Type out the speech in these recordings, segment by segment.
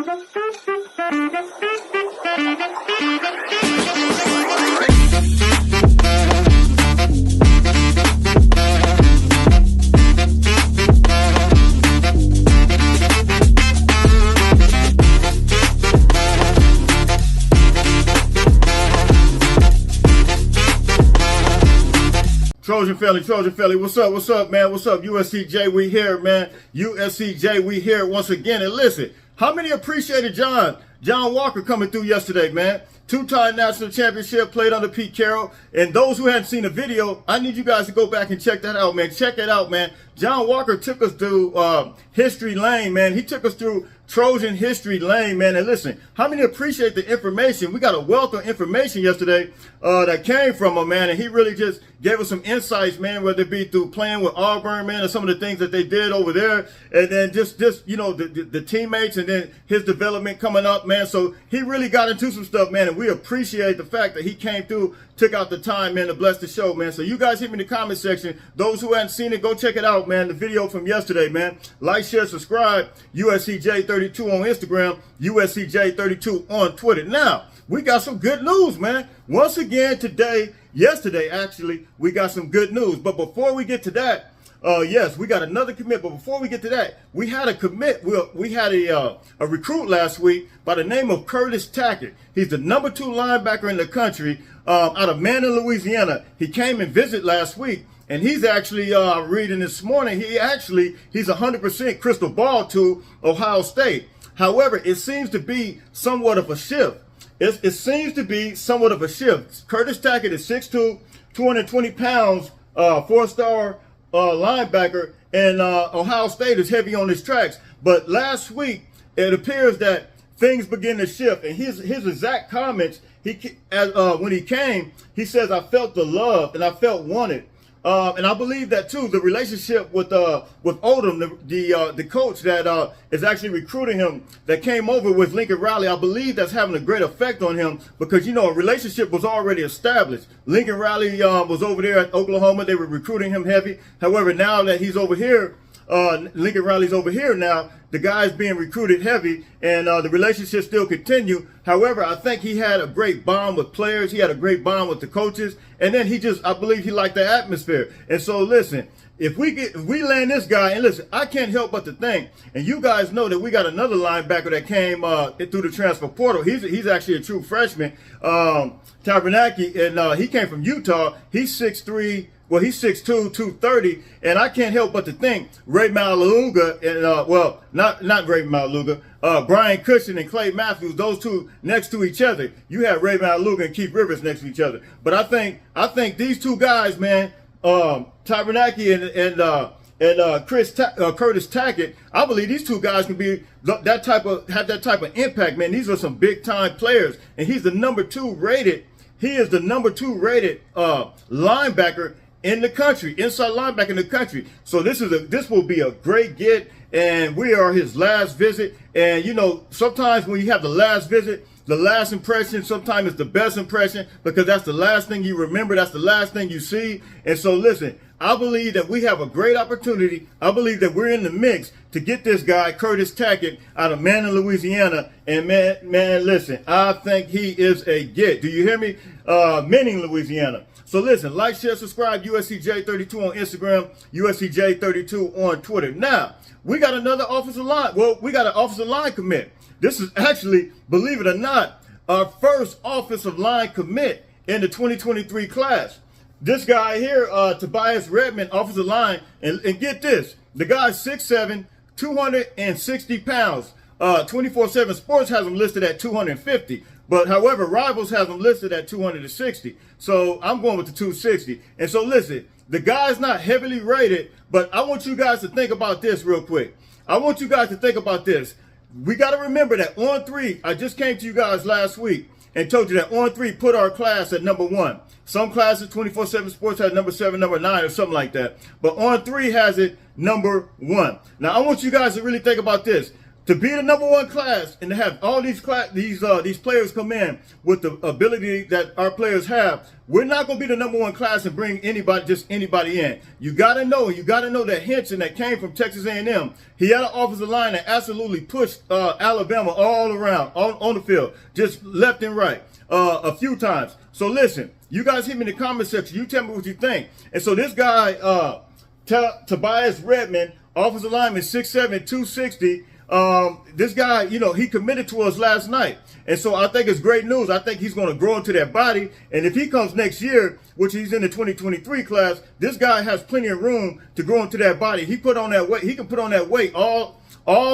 Trojan Philly, what's up, man? What's up, USCJ? We here, man. USCJ, we here once again. And listen, how many appreciated John Walker coming through yesterday, man? Two-time national championship, played under Pete Carroll. And those who hadn't seen the video, I need you guys to go back and check that out, man. Check it out, man. John Walker took us through history lane, man. He took us through Trojan history lane, man. And listen, how many appreciate the information? We got a wealth of information yesterday that came from him, man. And he really just gave us some insights, man, whether it be through playing with Auburn, man, or some of the things that they did over there. And then just you know, the teammates and then his development coming up, man. So he really got into some stuff, man. And we appreciate the fact that he came through, took out the time, man, to bless the show, man. So you guys hit me in the comment section. Those who hadn't seen it, go check it out, man. The video from yesterday, man. Like, share, subscribe. USCJ32 on Instagram. USCJ32 on Twitter. Now, we got some good news, man. Once again yesterday, actually, we got some good news. But before we get to that, yes, we got another commit. But before we get to that, we had a commit. We had a recruit last week by the name of Curtis Tackett. He's the number 2 linebacker in the country out of Manning, Louisiana. He came and visited last week. And he's actually reading this morning. He's 100% crystal ball to Ohio State. However, it seems to be somewhat of a shift. It seems to be somewhat of a shift. Curtis Tackett is 6'2", 220 pounds, 4-star linebacker, and Ohio State is heavy on his tracks. But last week, it appears that things begin to shift. And his exact comments, when he came, he says, "I felt the love and I felt wanted." And I believe that too. The relationship with Odom, the coach that is actually recruiting him, that came over with Lincoln Riley, I believe that's having a great effect on him because, you know, a relationship was already established. Lincoln Riley was over there at Oklahoma. They were recruiting him heavy. However, now that he's over here, Lincoln Riley's over here now, the guy's being recruited heavy, and the relationship still continue. However, I think he had a great bond with players. He had a great bond with the coaches, and then I believe he liked the atmosphere. And so, listen, if we land this guy, and listen, I can't help but to think, and you guys know that we got another linebacker that came through the transfer portal. He's actually a true freshman, Tabernacki, and he came from Utah. He's 6'3". Well, he's 6'2", 230, and I can't help but to think Ray Malaluga and not Ray Malaluga, Brian Cushing and Clay Matthews, those two next to each other. You have Ray Malaluga and Keith Rivers next to each other, but I think these two guys, man, Tabernacki and Curtis Tackett, I believe these two guys can be have that type of impact, man. These are some big time players, and he's the number 2 rated. He is the number 2 rated linebacker in the country, inside linebacker in the country. So this will be a great get, and we are his last visit. And you know, sometimes when you have the last visit, the last impression sometimes is the best impression because that's the last thing you remember, that's the last thing you see. And so listen, I believe that we have a great opportunity. I believe that we're in the mix to get this guy, Curtis Tackett, out of Manning, Louisiana. And man, listen, I think he is a get. Do you hear me? Manning, Louisiana. So listen, like, share, subscribe, USCJ32 on Instagram, USCJ32 on Twitter. Now, we got another offensive line. Well, we got an offensive line commit. This is actually, believe it or not, our first offensive line commit in the 2023 class. This guy here, Tobias Redmond, offensive line, and get this, the guy's 6'7", 260 pounds. 24/7 Sports has him listed at 250. But however, Rivals has him listed at 260. So I'm going with the 260. And so listen, the guy's not heavily rated, but I want you guys to think about this real quick. I want you guys to think about this. We got to remember that on 3, I just came to you guys last week and told you that on 3 put our class at number 1. Some classes, 24/7 Sports, has number 7, number 9, or something like that. But on 3 has it number 1. Now, I want you guys to really think about this. to be the #1 class and to have all these players come in with the ability that our players have, we're not going to be the #1 class and bring just anybody in. You got to know that Henson that came from Texas A&M, he had an offensive line that absolutely pushed Alabama all around on the field, just left and right a few times. So listen, you guys hit me in the comment section. You tell me what you think. And so this guy, Tobias Redmond, offensive lineman, 6'7", 260. This guy, he committed to us last night. And so I think it's great news. I think he's going to grow into that body. And if he comes next year, which he's in the 2023 class, this guy has plenty of room to grow into that body. He put on that weight. He can put on that weight all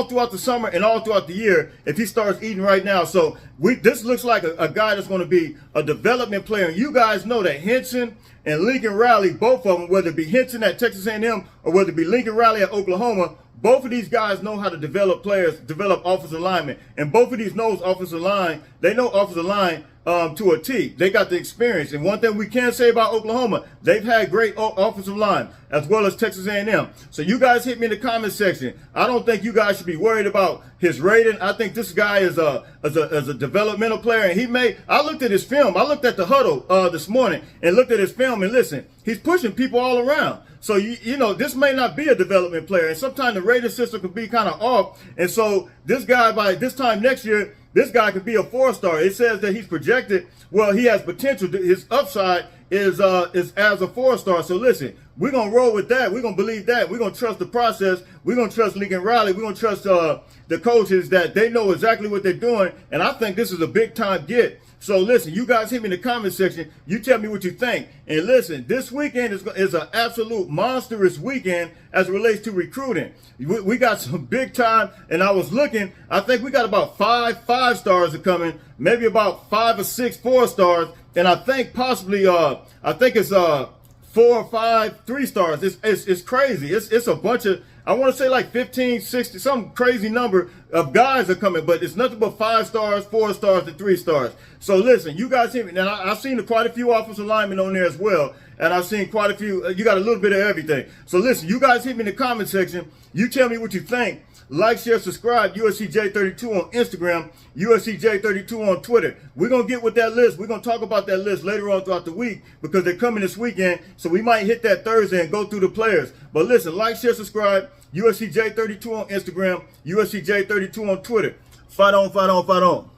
throughout the summer and all throughout the year if he starts eating right now. So this looks like a guy that's going to be a development player. And you guys know that Henson and Lincoln Riley, both of them, whether it be Henson at Texas A&M or whether it be Lincoln Riley at Oklahoma, both of these guys know how to develop players, develop offensive linemen. And both of these knows offensive line. They know offensive line to a T. They got the experience. And one thing we can say about Oklahoma, they've had great offensive line as well as Texas A&M. So you guys hit me in the comment section. I don't think you guys should be worried about his rating. I think this guy is a developmental player. And I looked at his film. I looked at the huddle this morning and looked at his film, and listen, he's pushing people all around. So, this may not be a development player. And sometimes the rating system can be kind of off. And so this guy, by this time next year, this guy could be a 4-star. It says that he's projected. Well, he has potential. His upside is as a 4-star. So listen, we're going to roll with that. We're going to believe that. We're going to trust the process. We're going to trust Lincoln Riley. We're going to trust the coaches that they know exactly what they're doing. And I think this is a big time get. So listen, you guys hit me in the comment section. You tell me what you think. And listen, this weekend is an absolute monstrous weekend as it relates to recruiting. We got some big time, and I was looking. I think we got about 5 stars are coming, maybe about 5 or 6 4-stars, and I think possibly it's 4 or 5 3-stars. It's crazy. It's a bunch of, I want to say like 15, 60, some crazy number of guys are coming, but it's nothing but 5 stars, 4 stars, and 3 stars. So listen, you guys hear me. Now I've seen quite a few offensive linemen on there as well, and I've seen quite a few. You got a little bit of everything. So listen, you guys hit me in the comment section. You tell me what you think. Like, share, subscribe. USCJ32 on Instagram, USCJ32 on Twitter. We're going to get with that list. We're going to talk about that list later on throughout the week because they're coming this weekend. So we might hit that Thursday and go through the players. But listen, like, share, subscribe. USCJ32 on Instagram, USCJ32 on Twitter. Fight on, fight on, fight on.